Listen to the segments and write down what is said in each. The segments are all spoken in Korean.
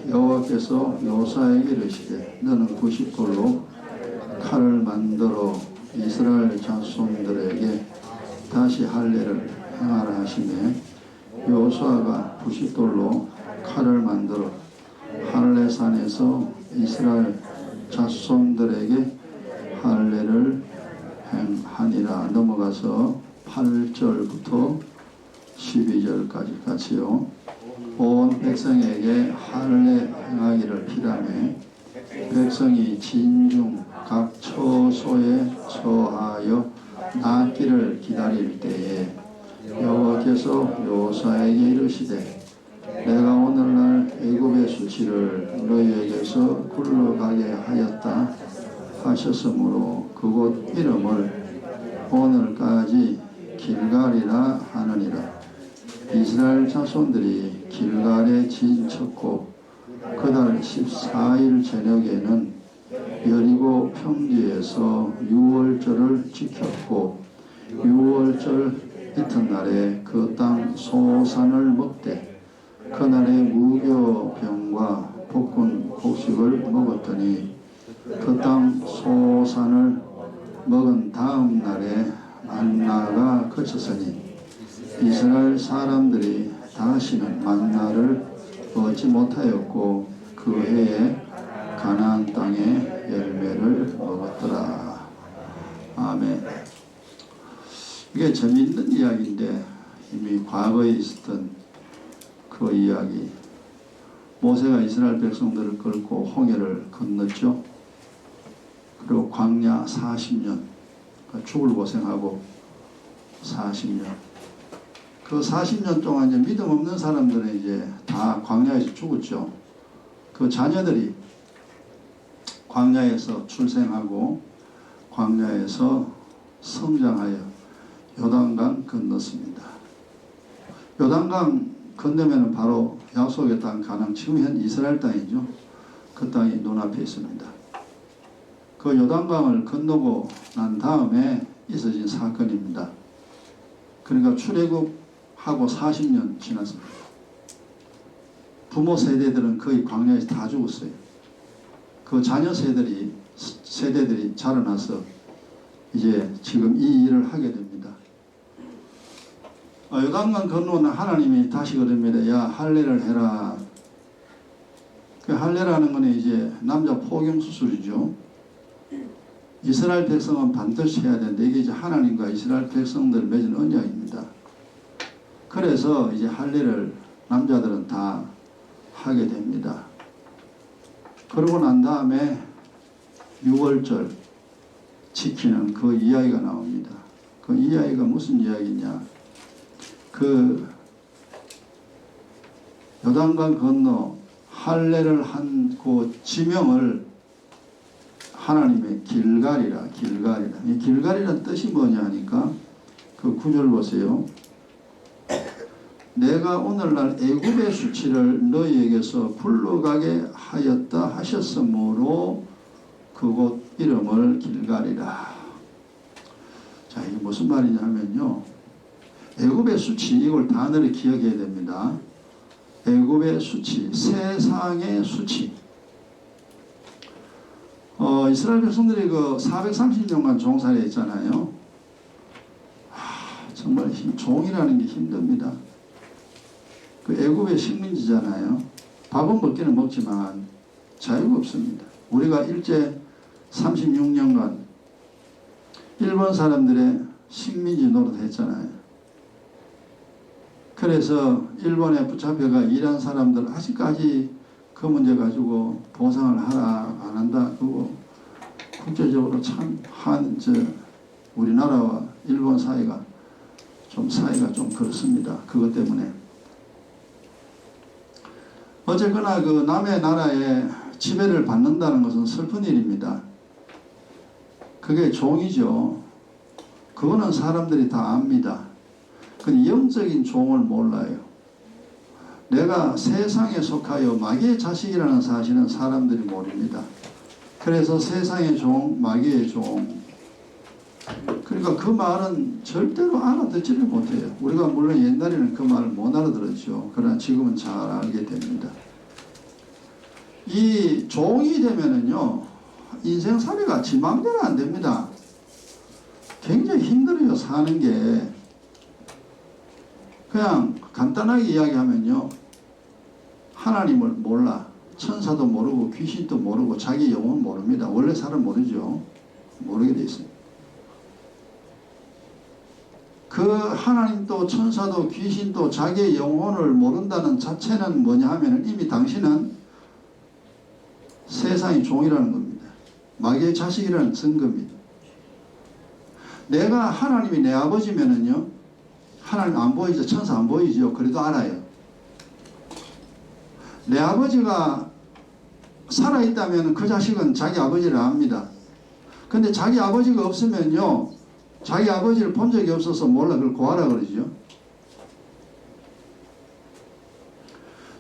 여호와께서 여호사에게 이르시되 너는 90돌로 칼을 만들어 이스라엘 자손들에게 다시 할례를 행하라 하시매 여호수아가 90돌로 칼을 만들어 할례산에서 이스라엘 자손들에게 할례를 행하니라. 넘어가서 8절부터 12절까지 같이요. 온 백성에게 할례 행하기를 피라매 백성이 진중 각 처소에 처하여 낫기를 기다릴 때에 여호와께서 여호사에게 이르시되 내가 오늘날 애굽의 수치를 너희에게서 굴러가게 하였다 하셨으므로 그곳 이름을 오늘까지 길갈이라 하느니라. 이스라엘 자손들이 길갈에 진쳤고 그달 14일 저녁에는 여리고 평지에서 유월절을 지켰고 유월절 이튿날에 그 땅 소산을 먹되 그날에 무교병과 볶은 곡식을 먹었더니 그 땅 소산을 먹은 다음 날에 만나가 그쳤으니 이스라엘 사람들이 다시는 만나를 얻지 못하였고 그 해에 가나안 땅의 열매를 먹었더라. 아멘. 이게 재미있는 이야기인데 이미 과거에 있었던 그 이야기. 모세가 이스라엘 백성들을 끌고 홍해를 건넜죠. 그리고 광야 40년 죽을 고생하고 40년. 그 40년 동안 이제 믿음 없는 사람들은 이제 다 광야에서 죽었죠. 그 자녀들이 광야에서 출생하고 광야에서 성장하여 요단강 건넜습니다. 요단강 건너면 바로 약속의 땅 가나안, 지금 현 이스라엘 땅이죠. 그 땅이 눈앞에 있습니다. 그 요단강을 건너고 난 다음에 있어진 사건입니다. 그러니까 출애굽하고 40년 지났습니다. 부모 세대들은 거의 광야에서 다 죽었어요. 그 자녀 세대들이 자라나서 이제 지금 이 일을 하게 됩니다. 요단강 건너는 하나님이 다시 그럽니다. 야, 할례를 해라. 그 할례라는 건 이제 남자 포경 수술이죠. 이스라엘 백성은 반드시 해야 되는데 이게 이제 하나님과 이스라엘 백성들 맺은 언약입니다. 그래서 이제 할례를 남자들은 다 하게 됩니다. 그러고 난 다음에 6월절 지키는 그 이야기가 나옵니다. 그 이야기가 무슨 이야기냐? 그 요단강 건너 할례를 한 그 지명을 하나님의 길갈이라. 이 길갈이라는 뜻이 뭐냐 하니까 그 구절 보세요. 내가 오늘날 애굽의 수치를 너희에게서 굴러가게 하였다 하셨으므로 그곳 이름을 길갈이라. 자, 이게 무슨 말이냐 하면요. 애굽의 수치, 이걸 단어를 기억해야 됩니다. 애굽의 수치, 세상의 수치. 이스라엘 백성들이 그 430년간 종살이 했잖아요. 정말 종이라는 게 힘듭니다. 그 애굽의 식민지잖아요. 밥은 먹기는 먹지만 자유가 없습니다. 우리가 일제 36년간 일본 사람들의 식민지 노릇했잖아요. 그래서 일본에 붙잡혀가 일한 사람들 아직까지 그 문제 가지고 보상을 하라 안 한다. 그거 국제적으로 참 우리나라와 일본 사이가 좀 그렇습니다. 그것 때문에. 어쨌거나 그 남의 나라에 지배를 받는다는 것은 슬픈 일입니다. 그게 종이죠. 그거는 사람들이 다 압니다. 근데 영적인 종을 몰라요. 내가 세상에 속하여 마귀의 자식이라는 사실은 사람들이 모릅니다. 그래서 세상의 종, 마귀의 종. 그러니까 그 말은 절대로 알아듣지를 못해요. 우리가 물론 옛날에는 그 말을 못 알아들었죠. 그러나 지금은 잘 알게 됩니다. 이 종이 되면은요, 인생살이가 지 맘대로 안 됩니다. 굉장히 힘들어요, 사는 게. 그냥 간단하게 이야기하면요, 하나님을 몰라. 천사도 모르고 귀신도 모르고 자기 영혼 모릅니다. 원래 사람 모르죠. 모르게 돼 있어요. 그 하나님도 천사도 귀신도 자기의 영혼을 모른다는 자체는 뭐냐 하면 이미 당신은 세상의 종이라는 겁니다. 마귀의 자식이라는 증거입니다. 내가 하나님이 내 아버지면은요, 하나님 안 보이죠. 천사 안 보이죠. 그래도 알아요. 내 아버지가 살아있다면 그 자식은 자기 아버지를 압니다. 근데 자기 아버지가 없으면요, 자기 아버지를 본 적이 없어서 몰라. 그걸 고하라 그러죠.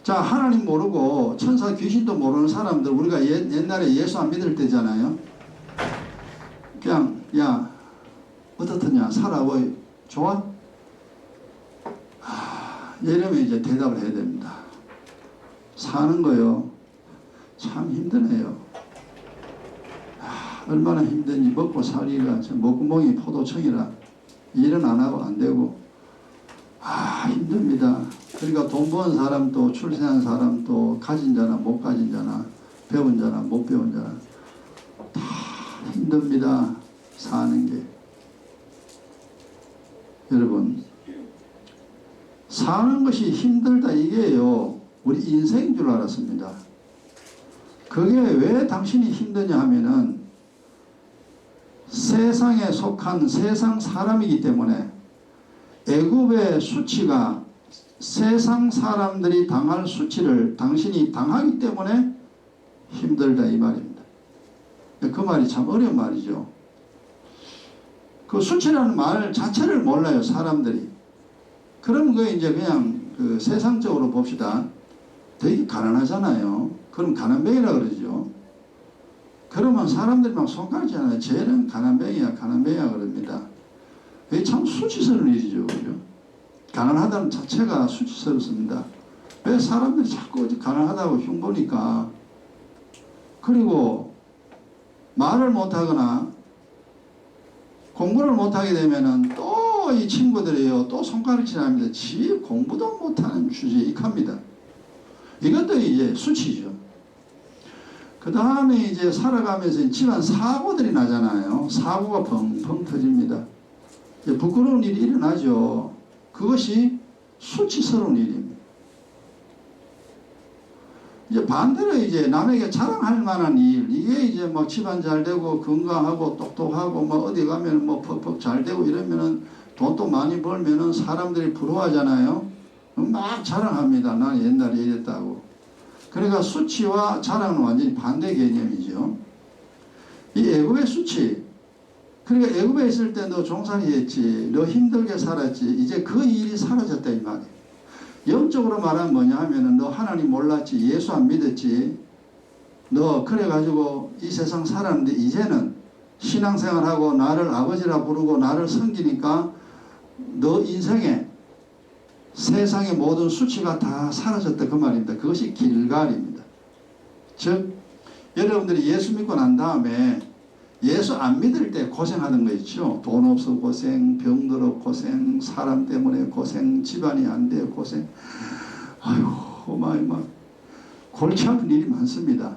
자, 하나님 모르고 천사 귀신도 모르는 사람들, 우리가 옛날에 예수 안 믿을 때잖아요. 그냥 야 어떻더냐, 살아보 좋아? 이러면 이제 대답을 해야 됩니다. 사는 거요, 참 힘드네요. 얼마나 힘든지. 먹고 살기가 목구멍이 포도청이라 일은 안 하고 안 되고 힘듭니다. 그러니까 돈 버는 사람도 출세한 사람도 가진 자나 못 가진 자나 배운 자나 못 배운 자나 다 힘듭니다. 사는 게. 여러분, 사는 것이 힘들다 이게요, 우리 인생인 줄 알았습니다. 그게 왜 당신이 힘드냐 하면은 세상에 속한 세상 사람이기 때문에 애굽의 수치가 세상 사람들이 당할 수치를 당신이 당하기 때문에 힘들다 이 말입니다. 그 말이 참 어려운 말이죠. 그 수치라는 말 자체를 몰라요, 사람들이. 그럼 그 이제 그냥 그 세상적으로 봅시다. 되게 가난하잖아요. 그럼 가난뱅이라 그러죠. 그러면 사람들이 막 손가락질하잖아요. 쟤는 가난뱅이야, 가난뱅이야 그럽니다. 이게 참 수치스러운 일이죠. 그죠? 가난하다는 자체가 수치스럽습니다. 왜 사람들이 자꾸 가난하다고 흉보니까. 그리고 말을 못하거나 공부를 못하게 되면은 또 이 친구들이요, 또 손가락질합니다. 지 공부도 못하는 주제에 익합니다. 이것도 이제 수치죠. 그 다음에 이제 살아가면서 집안 사고들이 나잖아요. 사고가 펑펑 터집니다. 부끄러운 일이 일어나죠. 그것이 수치스러운 일입니다. 이제 반대로 이제 남에게 자랑할 만한 일, 이게 이제 뭐 집안 잘 되고 건강하고 똑똑하고 뭐 어디 가면 뭐 퍽퍽 잘 되고 이러면은 돈도 많이 벌면은 사람들이 부러워하잖아요. 막 자랑합니다. 난 옛날에 이랬다고. 그러니까 수치와 자랑은 완전히 반대 개념이죠. 이 애굽의 수치, 그러니까 애굽에 있을 때 너 종살이 했지, 너 힘들게 살았지, 이제 그 일이 사라졌다 이 말이에요. 영적으로 말하면 뭐냐 하면은 너 하나님 몰랐지, 예수 안 믿었지, 너 그래가지고 이 세상 살았는데 이제는 신앙생활하고 나를 아버지라 부르고 나를 섬기니까 너 인생에 세상의 모든 수치가 다 사라졌다 그 말입니다. 그것이 길갈입니다. 즉 여러분들이 예수 믿고 난 다음에 예수 안 믿을 때 고생하는 거 있죠. 돈 없어 고생, 병들어 고생, 사람 때문에 고생, 집안이 안 돼 고생. 아이고 막 골치 아픈 일이 많습니다.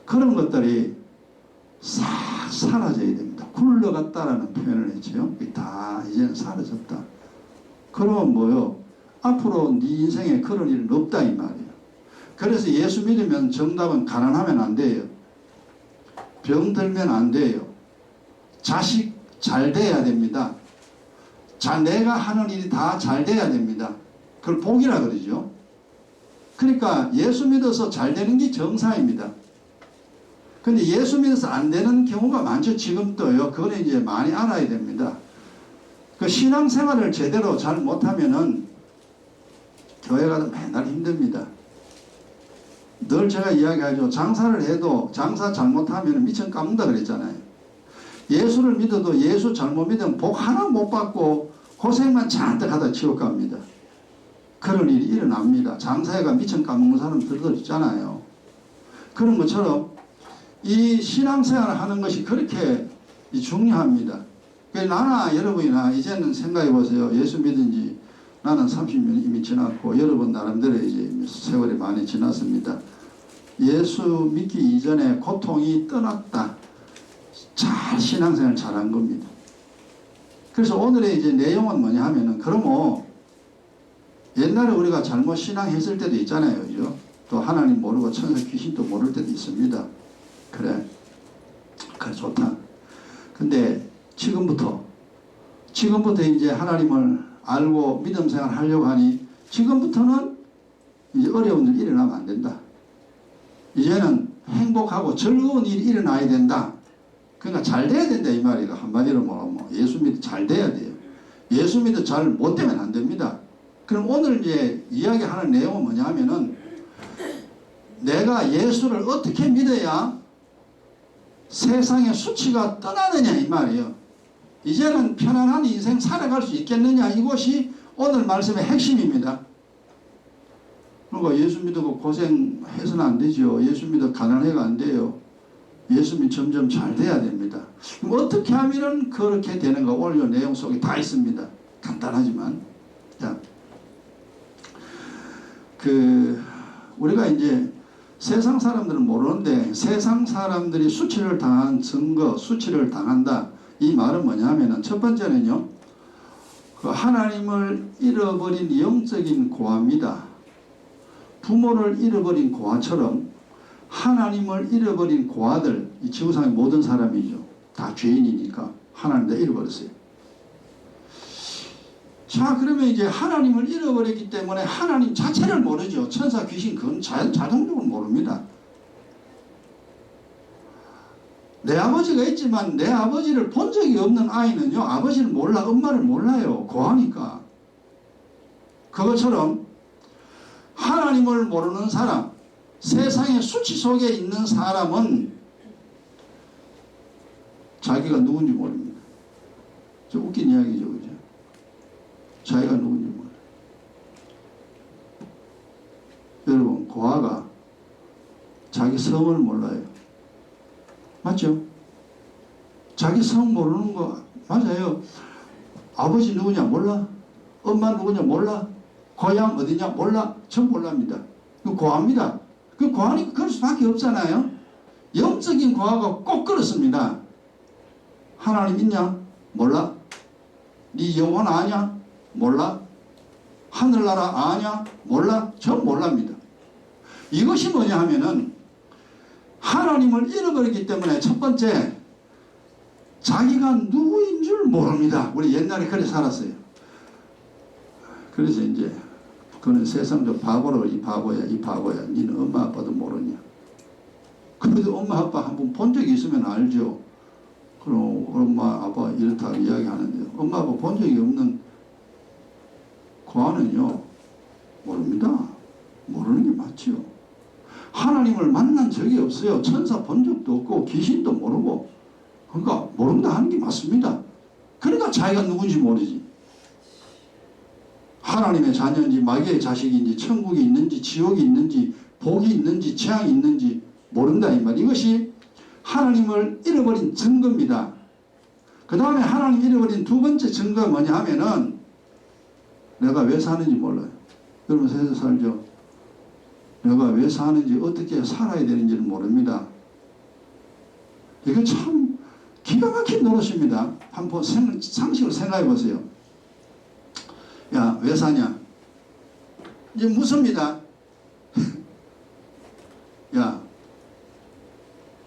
그런 것들이 싹 사라져야 됩니다. 굴러갔다라는 표현을 했죠. 다 이제는 사라졌다. 그러면 뭐요? 앞으로 네 인생에 그런 일은 없다 이 말이에요. 그래서 예수 믿으면 정답은 가난하면 안 돼요. 병들면 안 돼요. 자식 잘 돼야 됩니다. 내가 하는 일이 다 잘 돼야 됩니다. 그걸 복이라 그러죠. 그러니까 예수 믿어서 잘 되는 게 정상입니다. 근데 예수 믿어서 안 되는 경우가 많죠. 지금도요. 그거는 이제 많이 알아야 됩니다. 그 신앙생활을 제대로 잘 못하면은 교회 가도 맨날 힘듭니다. 늘 제가 이야기하죠. 장사를 해도 장사 잘못하면 미천 까문다 그랬잖아요. 예수를 믿어도 예수 잘못 믿으면 복 하나 못 받고 고생만 잔뜩 하다 지옥 갑니다. 그런 일이 일어납니다. 장사해가 미천 까먹는 사람들도 있잖아요. 그런 것처럼 이 신앙생활을 하는 것이 그렇게 중요합니다. 나나 여러분이나 이제는 생각해 보세요. 예수 믿은 지 나는 30년 이미 지났고 여러분 나름대로 이제 세월이 많이 지났습니다. 예수 믿기 이전에 고통이 떠났다. 잘 신앙생활 잘한 겁니다. 그래서 오늘의 이제 내용은 뭐냐 하면은 그러면 옛날에 우리가 잘못 신앙했을 때도 있잖아요. 그죠? 또 하나님 모르고 천사 귀신도 모를 때도 있습니다. 그래 좋다. 근데 지금부터 이제 하나님을 알고 믿음 생활 하려고 하니 지금부터는 이제 어려운 일 일어나면 안 된다. 이제는 행복하고 즐거운 일이 일어나야 된다. 그러니까 잘 돼야 된다 이 말이에요. 한마디로 뭐 예수 믿어 잘 돼야 돼요. 예수 믿어 잘 못 되면 안 됩니다. 그럼 오늘 이제 이야기하는 내용은 뭐냐 하면은 내가 예수를 어떻게 믿어야 세상의 수치가 떠나느냐 이 말이에요. 이제는 편안한 인생 살아갈 수 있겠느냐 이것이 오늘 말씀의 핵심입니다. 그러니까 예수 믿고 고생해서는 안 되죠. 예수 믿어 가난해가 안 돼요. 예수 믿 점점 잘 돼야 됩니다. 그럼 어떻게 하면은 그렇게 되는가 오늘 내용 속에 다 있습니다. 간단하지만 자, 우리가 이제 세상 사람들은 모르는데 세상 사람들이 수치를 당한 증거, 수치를 당한다. 이 말은 뭐냐 하면은 첫 번째는요. 하나님을 잃어버린 영적인 고아입니다. 부모를 잃어버린 고아처럼 하나님을 잃어버린 고아들, 이 지구상의 모든 사람이죠. 다 죄인이니까 하나님 다 잃어버렸어요. 자, 그러면 이제 하나님을 잃어버렸기 때문에 하나님 자체를 모르죠. 천사, 귀신, 그건 자동적으로 모릅니다. 내 아버지가 있지만 내 아버지를 본 적이 없는 아이는요, 아버지를 몰라, 엄마를 몰라요. 고아니까. 그것처럼 하나님을 모르는 사람, 세상의 수치 속에 있는 사람은 자기가 누군지 모릅니다. 좀 웃긴 이야기죠, 그죠? 자기가 누군지 몰라요. 여러분, 고아가 자기 성을 몰라요. 맞죠? 자기 성 모르는 거 맞아요. 아버지 누구냐 몰라? 엄마 누구냐 몰라? 고향 어디냐 몰라? 전 몰랍니다. 그 고아입니다. 그 고아니까 그럴 수밖에 없잖아요. 영적인 고아가 꼭 그렇습니다. 하나님 있냐? 몰라. 네 영혼 아냐? 몰라. 하늘나라 아냐? 몰라. 전 몰랍니다. 이것이 뭐냐 하면은 하나님을 잃어버렸기 때문에 첫 번째 자기가 누구인 줄 모릅니다. 우리 옛날에 그렇게 살았어요. 그래서 이제 그는 세상적 바보로 이 바보야 이 바보야 니는 엄마 아빠도 모르냐. 그래도 엄마 아빠 한번 본 적이 있으면 알죠. 그럼 엄마 아빠 이렇다고 이야기하는데 엄마 아빠 본 적이 없는 고아는요 모릅니다. 모르는 게 맞죠. 하나님을 만난 적이 없어요. 천사 본 적도 없고 귀신도 모르고 그러니까 모른다 하는 게 맞습니다. 그러니까 자기가 누군지 모르지. 하나님의 자녀인지 마귀의 자식인지 천국이 있는지 지옥이 있는지 복이 있는지 재앙이 있는지 모른다 이 말. 이것이 하나님을 잃어버린 증거입니다. 그 다음에 하나님 잃어버린 두 번째 증거가 뭐냐 하면은 내가 왜 사는지 몰라요. 여러분 세상 살죠. 내가 왜 사는지 어떻게 살아야 되는지를 모릅니다. 이거 참 기가 막힌 노릇입니다. 한번 상식으로 생각해 보세요. 야, 왜 사냐? 이제 묻습니다. 야,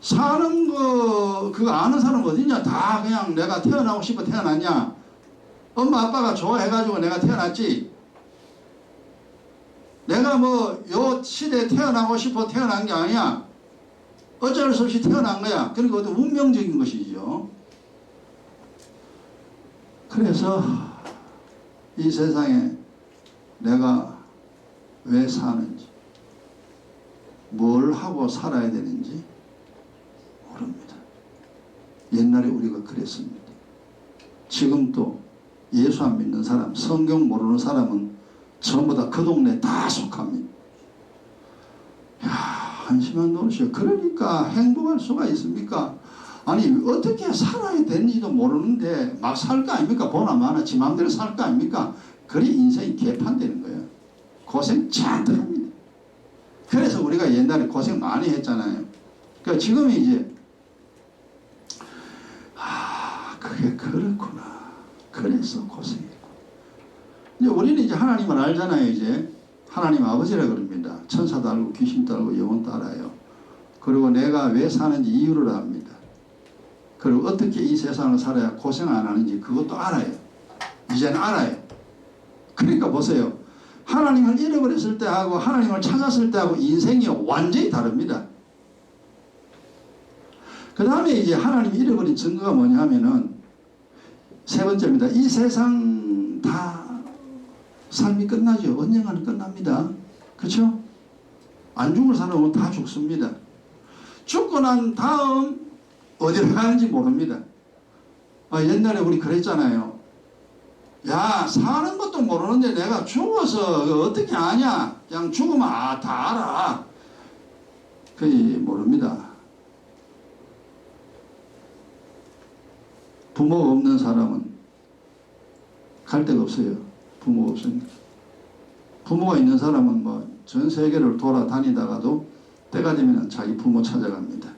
사는 거 그거 아는 사람 어디냐? 다 그냥 내가 태어나고 싶어 태어났냐? 엄마 아빠가 좋아해가지고 내가 태어났지. 내가 뭐 요 시대에 태어나고 싶어 태어난 게 아니야. 어쩔 수 없이 태어난 거야. 그러니까 어떤 운명적인 것이죠. 그래서 이 세상에 내가 왜 사는지 뭘 하고 살아야 되는지 모릅니다. 옛날에 우리가 그랬습니다. 지금도 예수 안 믿는 사람, 성경 모르는 사람은 전부 다 그 동네에 다 속합니다. 야, 한심한 노릇이요. 그러니까 행복할 수가 있습니까? 아니 어떻게 살아야 되는지도 모르는데 막 살 거 아닙니까? 보나 마나 지 마음대로 살 거 아닙니까? 그리 인생이 개판되는 거예요. 고생 잔뜩 합니다. 그래서 우리가 옛날에 고생 많이 했잖아요. 그러니까 지금이 이제 그게 그렇구나. 그래서 고생했고. 이제 우리는 이제 하나님을 알잖아요. 이제 하나님 아버지라 그럽니다. 천사도 알고 귀신도 알고 영혼도 알아요. 그리고 내가 왜 사는지 이유를 압니다. 그리고 어떻게 이 세상을 살아야 고생 안 하는지 그것도 알아요. 이제는 알아요. 그러니까 보세요. 하나님을 잃어버렸을 때하고 하나님을 찾았을 때하고 인생이 완전히 다릅니다. 그 다음에 이제 하나님이 잃어버린 증거가 뭐냐 하면은 세 번째입니다. 이 세상 다 삶이 끝나죠. 언젠가는 끝납니다. 그렇죠? 안 죽을 사람은 다 죽습니다. 죽고 난 다음 어디로 가는지 모릅니다. 옛날에 우리 그랬잖아요. 야, 사는 것도 모르는데 내가 죽어서 어떻게 아냐? 그냥 죽으면 다 알아. 그게 모릅니다. 부모가 없는 사람은 갈 데가 없어요. 부모가 없으니까. 부모가 있는 사람은 뭐 전 세계를 돌아다니다가도 때가 되면 자기 부모 찾아갑니다.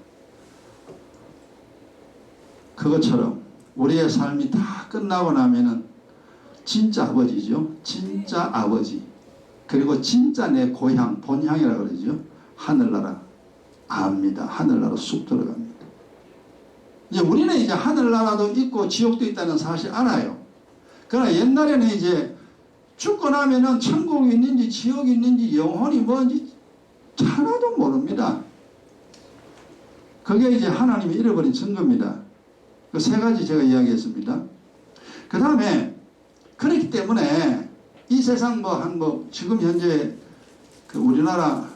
그것처럼 우리의 삶이 다 끝나고 나면은 진짜 아버지죠. 진짜 아버지. 그리고 진짜 내 고향, 본향이라 그러죠. 하늘나라 압니다. 하늘나라 쑥 들어갑니다. 이제 우리는 이제 하늘나라도 있고 지옥도 있다는 사실 알아요. 그러나 옛날에는 이제 죽고 나면은 천국이 있는지 지옥이 있는지 영혼이 뭔지 하나도 모릅니다. 그게 이제 하나님이 잃어버린 증거입니다. 그 세 가지 제가 이야기했습니다. 그 다음에 그렇기 때문에 이 세상 지금 현재 그 우리나라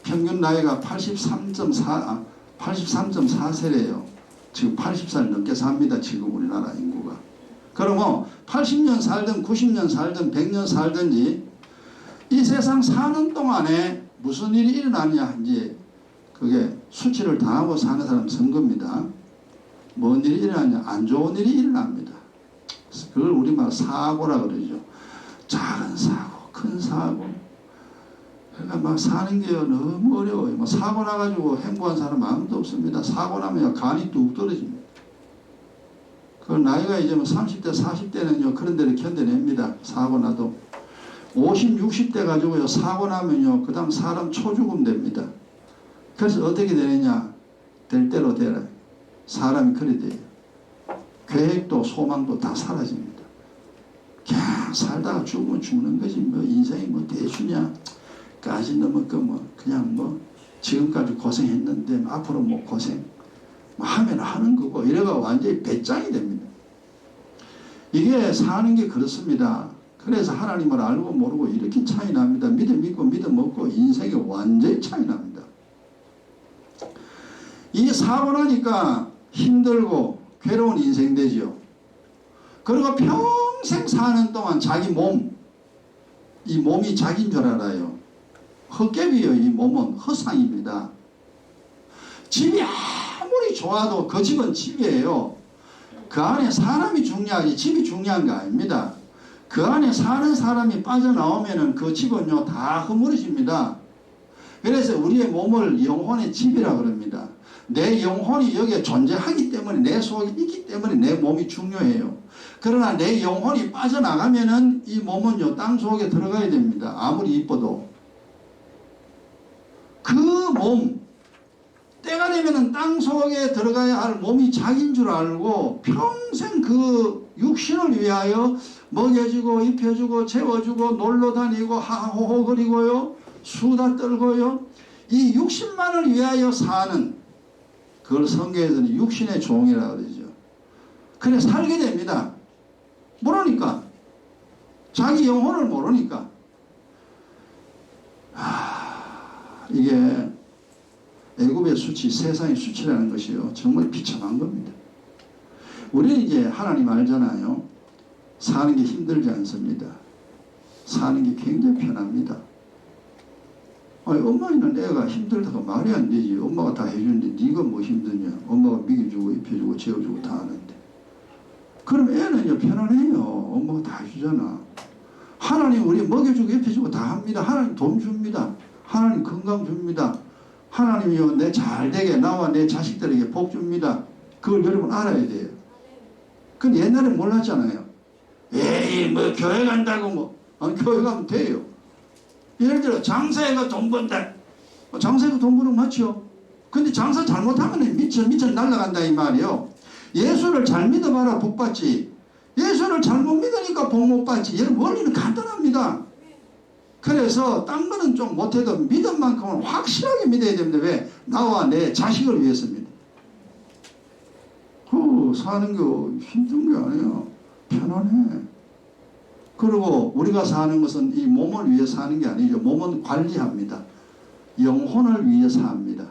평균 나이가 83.4세래요. 지금 80살 넘게 삽니다. 지금 우리나라 인구가. 그러면 80년 살든 90년 살든 100년 살든지 이 세상 사는 동안에 무슨 일이 일어나느냐 이제 그게 수치를 당하고 사는 사람 선거입니다. 뭔 일이 일어나냐? 안 좋은 일이 일어납니다. 그걸 우리말 사고라 그러죠. 작은 사고, 큰 사고. 그러니까 막 사는 게 너무 어려워요. 뭐 사고 나가지고 행복한 사람 아무도 없습니다. 사고 나면 간이 뚝 떨어집니다. 그 나이가 이제 뭐 30대, 40대는요 그런 데를 견뎌냅니다. 사고 나도. 50, 60대 가지고요 사고 나면요 그 다음 사람 초죽음 됩니다. 그래서 어떻게 되느냐? 될 대로 되라. 사람이 그래 돼요. 계획도 소망도 다 사라집니다. 그냥 살다가 죽으면 죽는 거지 뭐 인생이 뭐 대수냐 까지 넘었고 뭐 그냥 뭐 지금까지 고생했는데 앞으로 뭐 고생 뭐 하면 하는 거고 이래가 완전히 배짱이 됩니다. 이게 사는 게 그렇습니다. 그래서 하나님을 알고 모르고 이렇게 차이 납니다. 믿음 있고 믿음 없고 인생이 완전히 차이 납니다. 이 사고 나니까 힘들고 괴로운 인생 되죠. 그리고 평생 사는 동안 자기 몸, 이 몸이 자기인 줄 알아요. 헛개비요. 이 몸은 허상입니다. 집이 아무리 좋아도 그 집은 집이에요. 그 안에 사람이 중요하지 집이 중요한 거 아닙니다. 그 안에 사는 사람이 빠져나오면은 그 집은요 다 허물어집니다. 그래서 우리의 몸을 영혼의 집이라 그럽니다. 내 영혼이 여기에 존재하기 때문에 내 속에 있기 때문에 내 몸이 중요해요. 그러나 내 영혼이 빠져나가면은 이 몸은요 땅 속에 들어가야 됩니다. 아무리 이뻐도 그 몸 때가 되면은 땅 속에 들어가야 할 몸이 자기인 줄 알고 평생 그 육신을 위하여 먹여주고 입혀주고 재워주고 놀러다니고 하하호호거리고요 수다 떨고요 이 육신만을 위하여 사는 그걸 성경에서는 육신의 종이라고 그러죠. 그래 살게 됩니다. 모르니까 자기 영혼을 모르니까 이게 애굽의 수치 세상의 수치라는 것이요 정말 비참한 겁니다. 우리는 이제 하나님 알잖아요. 사는 게 힘들지 않습니다. 사는 게 굉장히 편합니다. 아니, 엄마 있는 애가 힘들다가 말이 안 되지. 엄마가 다 해주는데 네가 뭐 힘드냐. 엄마가 먹여주고 입혀주고 재워주고 다 하는데. 그럼 애는요 편안해요. 엄마가 다 해주잖아. 하나님 우리 먹여주고 입혀주고 다 합니다. 하나님 돈 줍니다. 하나님 건강 줍니다. 하나님이요 내 잘되게 나와 내 자식들에게 복 줍니다. 그걸 여러분 알아야 돼요. 그건 옛날에 몰랐잖아요. 에이 뭐 교회 간다고 뭐 교회 가면 돼요. 예를 들어 장사해가 돈 번다. 장사해가 돈 버는 거 맞죠? 근데 장사 잘못하면 미쳐 날아간다 이 말이요. 예수를 잘 믿어봐라 복 받지. 예수를 잘못 믿으니까 복 못 받지. 여러분 원리는 간단합니다. 그래서 딴 거는 좀 못해도 믿은 만큼은 확실하게 믿어야 됩니다. 왜? 나와 내 자식을 위해서입니다. 사는 게 힘든 게 아니에요. 편안해. 그리고 우리가 사는 것은 이 몸을 위해 사는 게 아니죠. 몸은 관리합니다. 영혼을 위해 삽니다.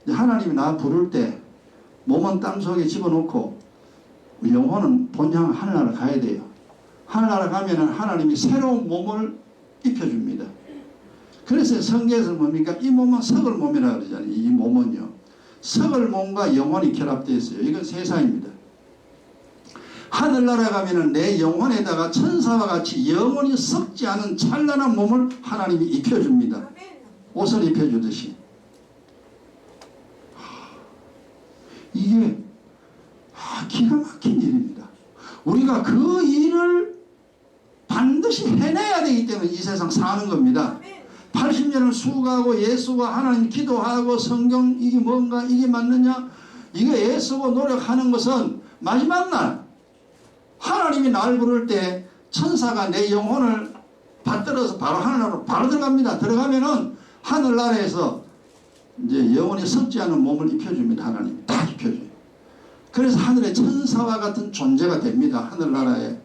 하나님이 나 부를 때 몸은 땅속에 집어넣고 영혼은 본향 하늘나라 가야 돼요. 하늘나라 가면은 하나님이 새로운 몸을 입혀줍니다. 그래서 성경에서는 뭡니까? 이 몸은 썩을 몸이라고 그러잖아요. 이 몸은요. 썩을 몸과 영혼이 결합되어 있어요. 이건 세상입니다. 하늘나라 가면은 내 영혼에다가 천사와 같이 영원히 썩지 않은 찬란한 몸을 하나님이 입혀줍니다. 옷을 입혀주듯이. 이게 기가 막힌 일입니다. 우리가 그 일을 반드시 해내야 되기 때문에 이 세상 사는 겁니다. 80년을 수고하고 예수와 하나님 기도하고 성경 이게 뭔가 이게 맞느냐 이게 애쓰고 노력하는 것은 마지막 날 하나님이 날 부를 때 천사가 내 영혼을 받들어서 바로 하늘나라로 바로 들어갑니다. 들어가면은 하늘나라에서 이제 영원히 썩지 않은 몸을 입혀줍니다. 하나님 다 입혀줘요. 그래서 하늘의 천사와 같은 존재가 됩니다. 하늘나라에.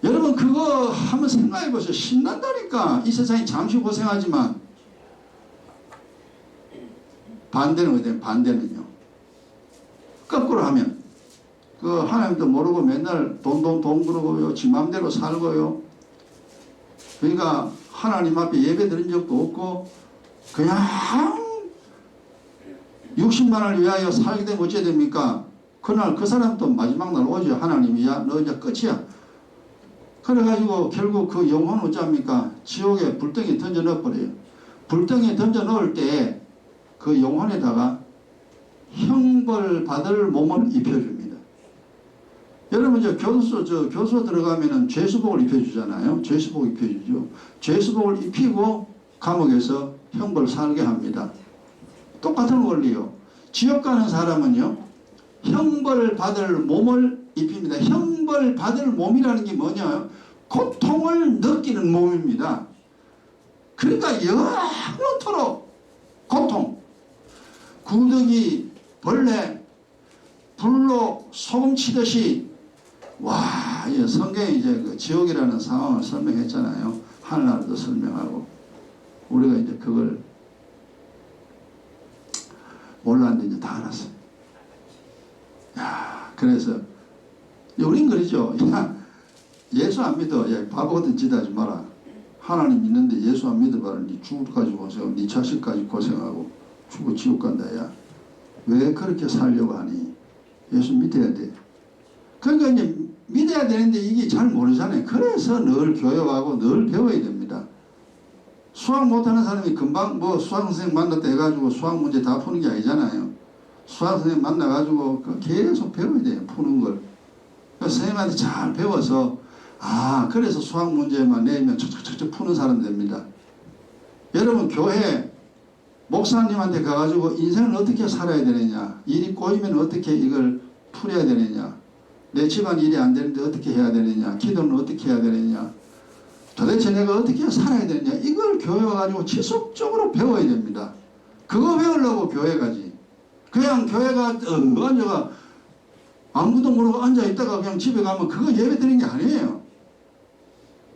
여러분 그거 한번 생각해 보세요. 신난다니까. 이 세상이 잠시 고생하지만 반대는 어때요? 반대는요. 거꾸로 하면 그 하나님도 모르고 맨날 돈 그러고요. 지 맘대로 살고요. 그러니까 하나님 앞에 예배 드린 적도 없고 그냥 60만을 위하여 살게 되면 어찌해야 됩니까? 그날 그 사람도 마지막 날 오죠. 하나님이 야 너 이제 끝이야. 그래가지고 결국 그 영혼은 어찌합니까? 지옥에 불덩이에 던져 넣어버려요. 불덩이에 던져 넣을 때 그 영혼에다가 형벌 받을 몸을 입혀줍니다. 여러분 교수 들어가면은 죄수복을 입혀주잖아요. 죄수복 입혀주죠. 죄수복을 입히고 감옥에서 형벌 살게 합니다. 똑같은 원리요. 지옥 가는 사람은요 형벌 받을 몸을 입힙니다. 형벌 받을 몸이라는 게 뭐냐? 고통을 느끼는 몸입니다. 그러니까 영원토록 고통, 구더기, 벌레, 불로 소금 치듯이 성경에 이제 그 지옥이라는 상황을 설명했잖아요. 하늘나라도 설명하고 우리가 이제 그걸 몰랐는데 이제 다 알았어요. 그래서 우린 그러죠. 야, 예수 안 믿어. 야, 바보같은 짓 하지 마라. 하나님 믿는데 예수 안 믿어봐라. 네 죽을까지 고생하고 네 자식까지 고생하고 죽고 지옥 간다. 야, 왜 그렇게 살려고 하니? 예수 믿어야 돼. 그러니까 이제 믿어야 되는데 이게 잘 모르잖아요. 그래서 늘 교육하고 늘 배워야 됩니다. 수학 못하는 사람이 금방 뭐 수학 선생님 만났다 해가지고 수학 문제 다 푸는 게 아니잖아요. 수학 선생님 만나가지고 계속 배워야 돼요. 푸는 걸. 선생님한테 잘 배워서 그래서 수학 문제만 내면 척척척 푸는 사람 됩니다. 여러분 교회 목사님한테 가가지고 인생을 어떻게 살아야 되느냐, 일이 꼬이면 어떻게 이걸 풀어야 되느냐, 내 집안 일이 안 되는데 어떻게 해야 되느냐, 기도는 어떻게 해야 되느냐, 도대체 내가 어떻게 살아야 되느냐, 이걸 교회 와가지고 지속적으로 배워야 됩니다. 그거 배우려고 교회 가지. 그냥 교회가 앉아가 아무도 모르고 앉아있다가 그냥 집에 가면 그거 예배 드리는 게 아니에요.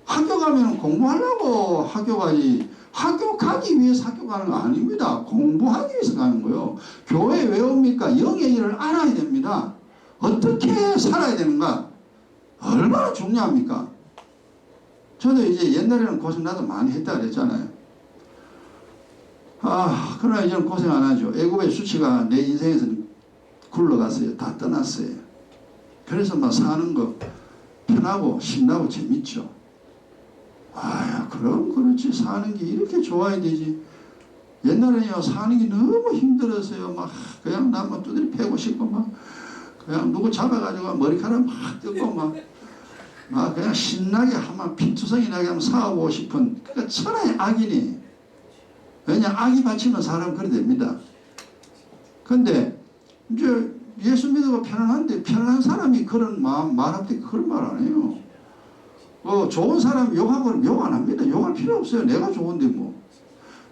학교 가면 공부하려고 학교 가지. 학교 가기 위해서 학교 가는 거 아닙니다. 공부하기 위해서 가는 거예요. 교회 왜 옵니까? 영의 일을 알아야 됩니다. 어떻게 살아야 되는가? 얼마나 중요합니까? 저도 이제 옛날에는 고생 나도 많이 했다 그랬잖아요. 그러나 이제는 고생 안 하죠. 애굽의 수치가 내 인생에서 굴러갔어요. 다 떠났어요. 그래서 막 사는 거 편하고 신나고 재밌죠. 그럼 그렇지. 사는 게 이렇게 좋아야 되지. 옛날에요, 사는 게 너무 힘들었어요. 막 그냥 나무 두드리 패고 싶고 막 그냥 누구 잡아가지고 머리카락 막 뜯고 막 그냥 신나게 한번 피투성이 나게 한번 싸우고 싶은, 그러니까 천하의 악이니. 왜냐, 악이 바치는 사람은 그래 됩니다. 근데 이제 예수 믿고 편안한데, 편안한 사람이 그런 마음 말할 때 그런 말 안 해요. 좋은 사람 욕하고 욕 안 합니다. 욕할 필요 없어요. 내가 좋은데 뭐.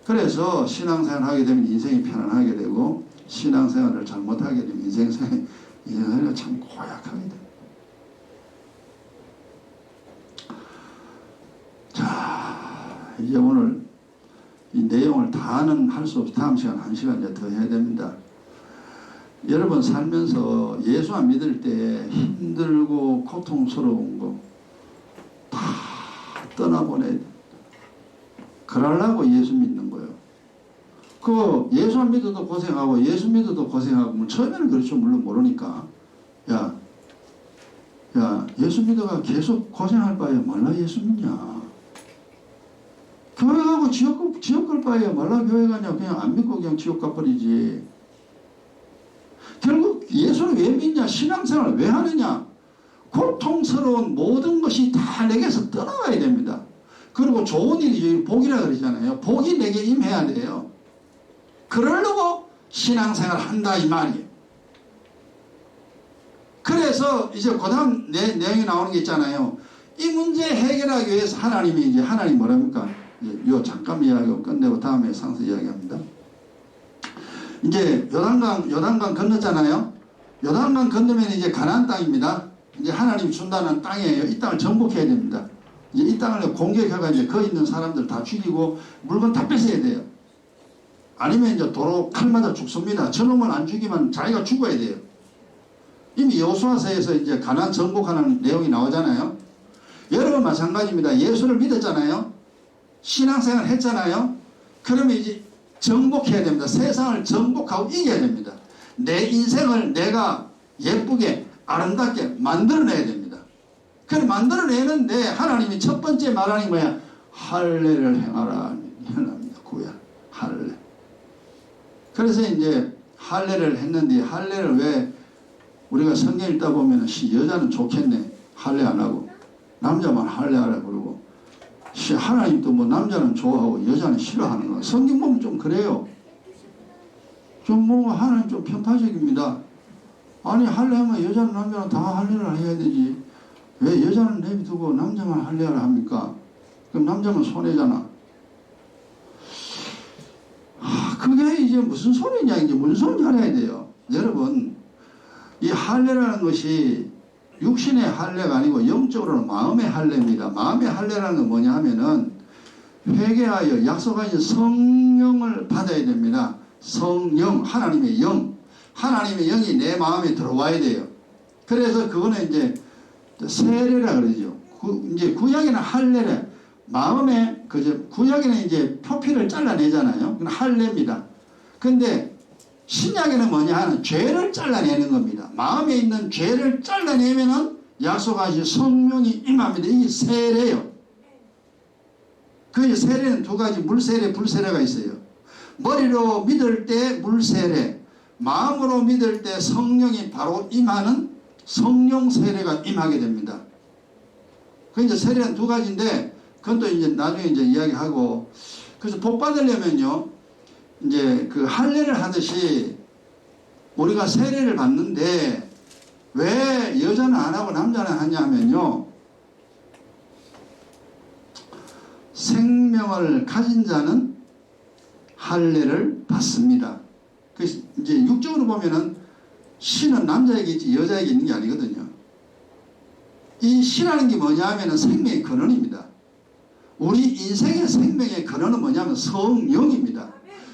그래서 신앙생활 하게 되면 인생이 편안하게 되고, 신앙생활을 잘못하게 되면 인생생활이 참 고약하게 됩니다. 자, 이제 오늘 이 내용을 다는 할 수 없어. 다음 시간 1시간 이제 더 해야 됩니다. 여러분 살면서 예수 안 믿을 때 힘들고 고통스러운 거 다 떠나보내야 돼. 그러려고 예수 믿는 거예요. 예수 안 믿어도 고생하고 예수 믿어도 고생하고, 뭐 처음에는 그렇죠. 물론 모르니까. 야, 예수 믿어가 계속 고생할 바에 말라 예수 믿냐. 교회 가고 지옥 갈 바에 말라 교회 가냐. 그냥 안 믿고 그냥 지옥 가버리지. 결국 예수를 왜 믿냐, 신앙생활을 왜 하느냐. 고통스러운 모든 것이 다 내게서 떠나가야 됩니다. 그리고 좋은 일이 복이라 그러잖아요. 복이 내게 임해야 돼요. 그러려고 신앙생활을 한다 이 말이에요. 그래서 이제 그 다음 내용이 나오는 게 있잖아요. 이 문제 해결하기 위해서 하나님 뭐랍니까? 요 잠깐 이야기하고 끝내고 다음에 상세 이야기합니다. 이제 요단강 건넜잖아요. 요단강 건너면 이제 가나안 땅입니다. 이제 하나님이 준다는 땅이에요. 이 땅을 정복해야 됩니다. 이제 이 땅을 공격해가 이제 거기 있는 사람들 다 죽이고 물건 다 뺏어야 돼요. 아니면 이제 도로 칼 맞아 죽습니다. 저놈을 안 죽이면 자기가 죽어야 돼요. 이미 여호수아서에서 이제 가나안 정복하는 내용이 나오잖아요. 여러분 마찬가지입니다. 예수를 믿었잖아요. 신앙생활 했잖아요. 그러면 이제 정복해야 됩니다. 세상을 정복하고 이겨야 됩니다. 내 인생을 내가 예쁘게 아름답게 만들어내야 됩니다. 그걸 만들어내는데 하나님이 첫 번째 말하는 게 뭐야? 할례를 행하라. 현합니다. 구약 할례. 그래서 이제 할례를 했는데, 할례를 왜 우리가 성경 읽다 보면 여자는 좋겠네. 할례 안 하고 남자만 할례하라 그러고, 하나님도 뭐 남자는 좋아하고 여자는 싫어하는 거. 성경 보면 좀 그래요. 좀 뭐 하나님 좀 편파적입니다. 아니 할례하면 여자는 남자는 다 할례를 해야 되지. 왜 여자는 내비두고 남자만 할례를 합니까? 그럼 남자만 손해잖아. 그게 이제 무슨 소리냐. 이제 무슨 소리 알아야 돼요. 여러분, 이 할례라는 것이 육신의 할례가 아니고 영적으로는 마음의 할례입니다. 마음의 할례라는 건 뭐냐 하면은 회개하여 약속하신 성령을 받아야 됩니다. 성령, 하나님의 영. 하나님의 영이 내 마음에 들어와야 돼요. 그래서 그거는 이제 세례라 그러죠. 이제 구약에는 할례래. 마음에, 구약에는 이제 표피를 잘라내잖아요. 그건 할례입니다. 근데 신약에는 뭐냐 하는 죄를 잘라내는 겁니다. 마음에 있는 죄를 잘라내면은 약속하신 성령이 임합니다. 이게 세례예요. 그 세례는 두 가지, 물세례, 불세례가 있어요. 머리로 믿을 때 물세례, 마음으로 믿을 때 성령이 바로 임하는 성령 세례가 임하게 됩니다. 그 이제 세례는 두 가지인데, 그건 또 이제 나중에 이제 이야기하고, 그래서 복 받으려면요, 이제 그 할례를 하듯이 우리가 세례를 받는데 왜 여자는 안 하고 남자는 하냐면요, 생명을 가진 자는 할례를 받습니다. 그 이제 육적으로 보면은 신은 남자에게 있지 여자에게 있는 게 아니거든요. 이 신이라는 게 뭐냐 하면은 생명의 근원입니다. 우리 인생의 생명의 근원은 뭐냐면 성령입니다.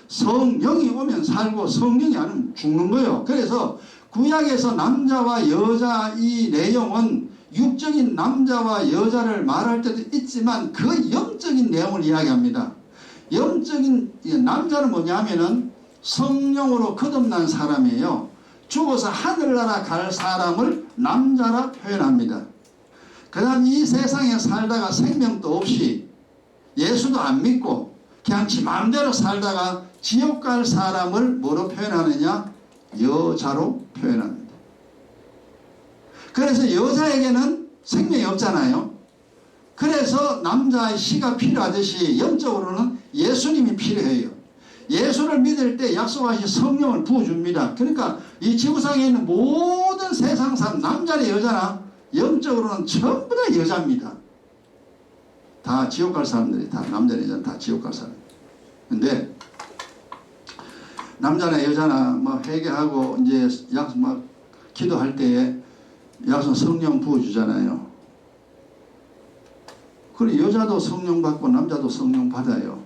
성령이 오면 살고 성령이 아니면 죽는 거예요. 그래서 구약에서 남자와 여자 이 내용은 육적인 남자와 여자를 말할 때도 있지만 그 영적인 내용을 이야기합니다. 영적인 남자는 뭐냐면은 성령으로 거듭난 사람이에요. 죽어서 하늘나라 갈 사람을 남자라 표현합니다. 그 다음 이 세상에 살다가 생명도 없이 예수도 안 믿고 그냥 지 마음대로 살다가 지옥 갈 사람을 뭐로 표현하느냐? 여자로 표현합니다. 그래서 여자에게는 생명이 없잖아요. 그래서 남자의 씨가 필요하듯이 영적으로는 예수님이 필요해요. 예수를 믿을 때 약속하신 성령을 부어줍니다. 그러니까 이 지구상에 있는 모든 세상 사람, 남자나 여자나 영적으로는 전부 다 여자입니다. 다 지옥 갈 사람들이 다 남자나 여자나 다 지옥 갈 사람. 근데 남자나 여자나 뭐 회개하고 이제 막 기도할 때에 약속 성령 부어주잖아요. 그리고 여자도 성령 받고 남자도 성령 받아요.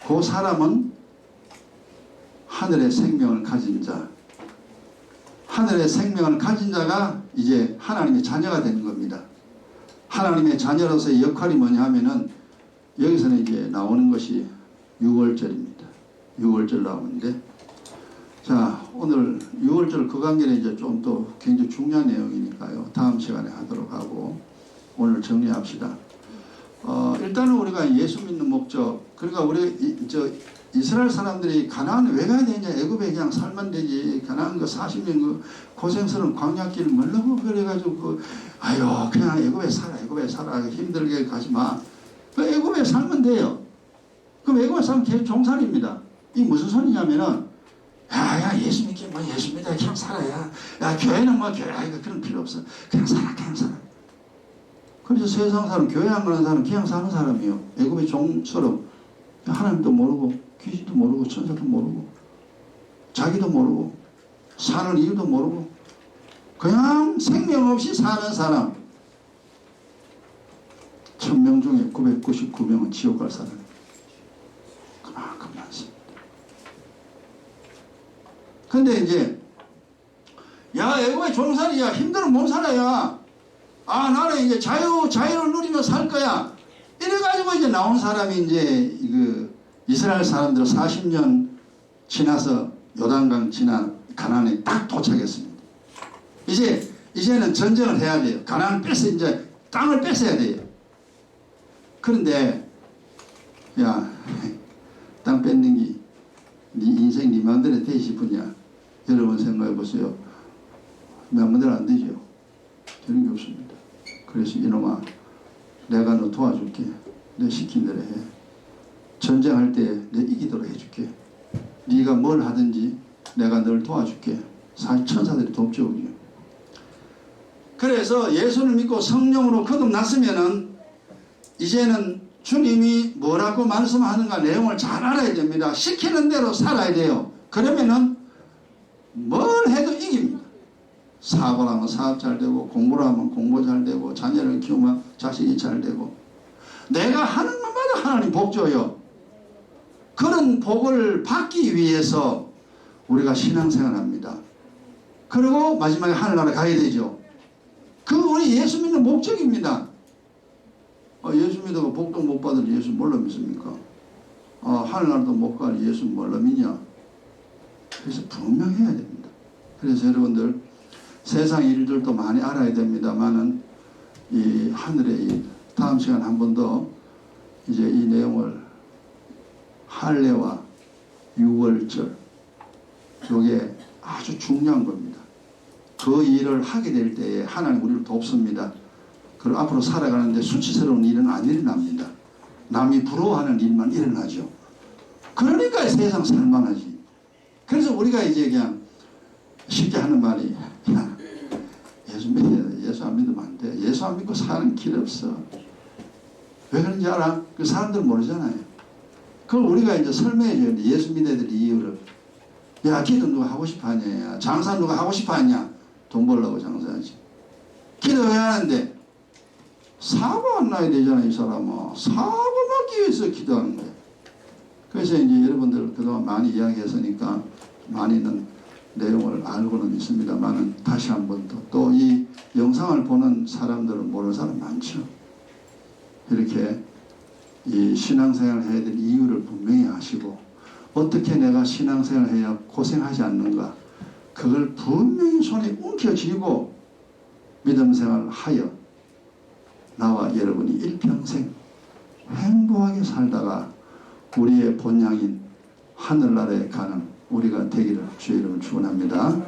그 사람은 하늘의 생명을 가진 자, 하늘의 생명을 가진 자가 이제 하나님의 자녀가 되는 겁니다. 하나님의 자녀로서의 역할이 뭐냐 하면은 여기서는 이제 나오는 것이 6월절입니다. 6월절 나오는데, 자, 오늘 6월절 그 관계는 이제 좀 또 굉장히 중요한 내용이니까요. 다음 시간에 하도록 하고 오늘 정리합시다. 일단은 우리가 예수 믿는 목적, 그러니까 우리 이스라엘 사람들이 가나안에 왜 가야 되냐? 애굽에 그냥 살면 되지. 가나안 그 40년 그 고생스러운 광야길 멀라고 그래가지고 아유 그냥 애굽에 살아 힘들게 가지 마. 그 애굽에 살면 돼요. 그럼 애굽에 살면 계속 종살입니다. 이 무슨 소리냐면은 야 예수 믿기 뭐 예수 믿어 그냥 살아야. 야 교회는 뭐 교회 그런 필요 없어. 그냥 살아. 그래서 세상 사람 교회 안 가는 사람 그냥 사는 사람이에요. 애굽의 종처럼 하나님도 모르고 귀신도 모르고 천사도 모르고 자기도 모르고 사는 이유도 모르고 그냥 생명 없이 사는 사람 1000명 중에 999명은 지옥 갈 사람 그만큼 많습니다. 근데 이제 야 애굽의 종살이야 힘들면 못 살아야 나는 이제 자유를 누리며 살 거야 이래가지고 이제 나온 사람이 이제 이스라엘 사람들 40년 지나서 요단강 지나 가나안에 딱 도착했습니다. 이제는 전쟁을 해야 돼요. 가나안 이제 땅을 뺏어야 돼요. 그런데 야 땅 뺏는 게 네 인생 네 마음대로 되지 싶으냐? 여러분 생각해 보세요. 마음대로 안 되죠. 되는 게 없습니다. 그래서 이놈아 내가 너 도와줄게. 내 시킨 대로 해. 전쟁할 때 내 이기도록 해줄게. 네가 뭘 하든지 내가 널 도와줄게. 사실 천사들이 돕죠. 우리. 그래서 예수를 믿고 성령으로 거듭났으면은 이제는 주님이 뭐라고 말씀하는가 내용을 잘 알아야 됩니다. 시키는 대로 살아야 돼요. 그러면은 뭘 해도 이깁니다. 사업을 하면 사업 잘 되고 공부를 하면 공부 잘 되고 자녀를 키우면 자식이 잘 되고 내가 하는 것마다 하나님 복 줘요. 그런 복을 받기 위해서 우리가 신앙생활 합니다. 그리고 마지막에 하늘나라 가야 되죠. 그 우리 예수 믿는 목적입니다. 예수 믿어도 복도 못 받을 예수 뭘로 믿습니까? 하늘나라도 못 갈 예수 뭘로 믿냐? 그래서 분명해야 됩니다. 그래서 여러분들 세상 일들도 많이 알아야 됩니다만은 이 하늘의 일 다음 시간 한 번 더 이제 이 내용을 할례와 6월절 이게 아주 중요한 겁니다. 그 일을 하게 될 때에 하나님 우리를 돕습니다. 그리고 앞으로 살아가는데 수치스러운 일은 안 일어납니다. 남이 부러워하는 일만 일어나죠. 그러니까 세상 살만하지. 그래서 우리가 이제 그냥 쉽게 하는 말이 야, 예수 믿어야 돼. 예수 안 믿으면 안 돼. 예수 안 믿고 사는 길 없어. 왜 그런지 알아? 그 사람들은 모르잖아요. 그걸 우리가 이제 설명해줘야 돼. 예수 믿어야 될 이유를. 야, 기도 누가 하고 싶어 하냐? 장사 누가 하고 싶어 하냐? 돈 벌려고 장사하지. 기도 왜 하는데? 사고 안 나야 되잖아, 이 사람은. 사고 막기 위해서 기도하는 거예요. 그래서 이제 여러분들 그동안 많이 이야기했으니까 많이는 내용을 알고는 있습니다만은 다시 한 번 또 이 영상을 보는 사람들은 모르는 사람 많죠. 이렇게 이 신앙생활을 해야 될 이유를 분명히 아시고 어떻게 내가 신앙생활을 해야 고생하지 않는가 그걸 분명히 손에 움켜쥐고 믿음생활을 하여 나와 여러분이 일평생 행복하게 살다가 우리의 본향인 하늘나라에 가는 우리가 되기를 주의 이름으로 축원합니다.